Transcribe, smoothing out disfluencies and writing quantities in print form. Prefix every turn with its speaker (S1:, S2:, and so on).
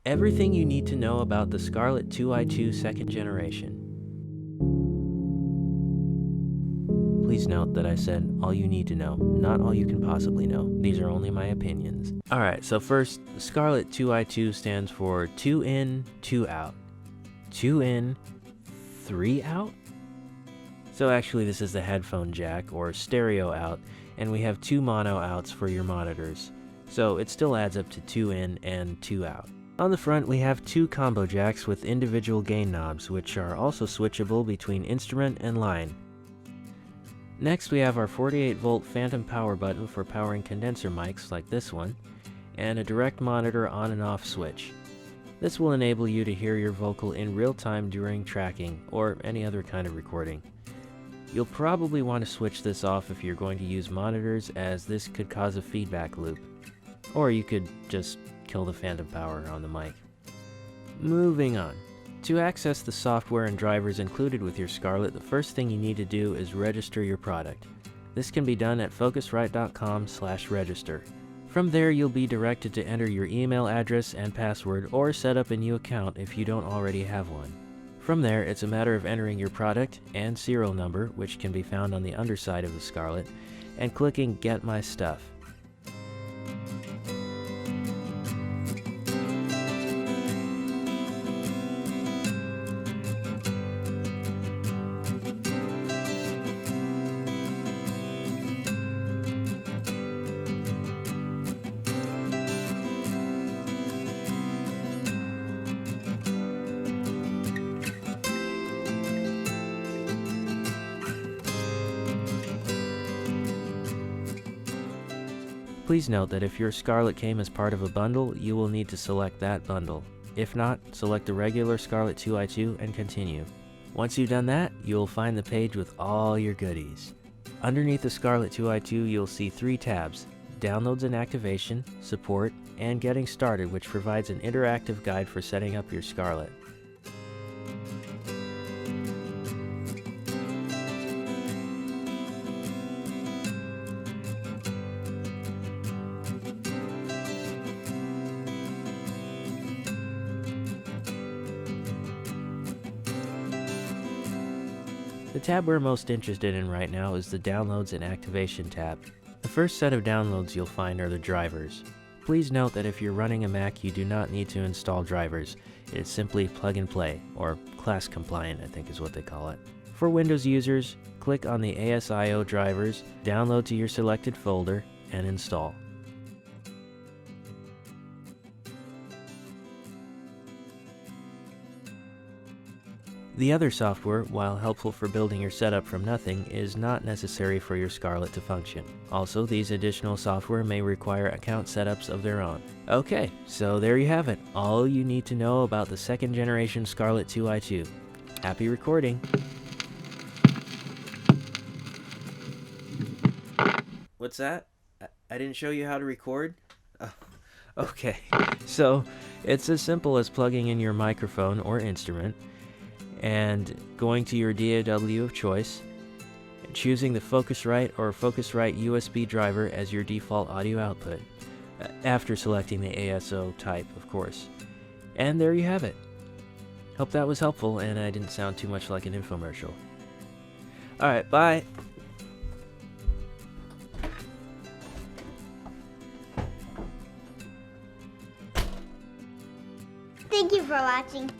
S1: Everything you need to know about the Scarlett 2i2 second generation. Please note that I said all you need to know, not all you can possibly know. These are only my opinions. Alright, so first, the Scarlett 2i2 stands for 2 in, 2 out. 2 in, 3 out? So actually this is the headphone jack, or stereo out, and we have 2 mono outs for your monitors. So it still adds up to 2 in and 2 out. On the front we have 2 combo jacks with individual gain knobs, which are also switchable between instrument and line. Next we have our 48 volt phantom power button for powering condenser mics like this one, and a direct monitor on and off switch. This will enable you to hear your vocal in real time during tracking, or any other kind of recording. You'll probably want to switch this off if you're going to use monitors, as this could cause a feedback loop. Or you could just kill the phantom power on the mic. Moving on. To access the software and drivers included with your Scarlett, the first thing you need to do is register your product. This can be done at focusrite.com/register. From there you'll be directed to enter your email address and password, or set up a new account if you don't already have one. From there it's a matter of entering your product and serial number, which can be found on the underside of the Scarlett, and clicking Get My Stuff. Please note that if your Scarlett came as part of a bundle, you will need to select that bundle. If not, select the regular Scarlett 2i2 and continue. Once you've done that, you'll find the page with all your goodies. Underneath the Scarlett 2i2, you'll see 3 tabs: Downloads and Activation, Support, and Getting Started, which provides an interactive guide for setting up your Scarlett. The tab we're most interested in right now is the Downloads and Activation tab. The first set of downloads you'll find are the drivers. Please note that if you're running a Mac, you do not need to install drivers. It's simply plug and play, or class compliant I think is what they call it. For Windows users, click on the ASIO drivers, download to your selected folder, and install. The other software, while helpful for building your setup from nothing, is not necessary for your Scarlett to function. Also, these additional software may require account setups of their own. Okay, so there you have it, all you need to know about the second generation Scarlett 2i2. Happy recording! What's that? I didn't show you how to record? Okay, so it's as simple as plugging in your microphone or instrument, and going to your DAW of choice, and choosing the Focusrite or Focusrite USB driver as your default audio output, after selecting the ASO type, of course. And there you have it. Hope that was helpful and I didn't sound too much like an infomercial. Alright, bye!
S2: Thank you for watching.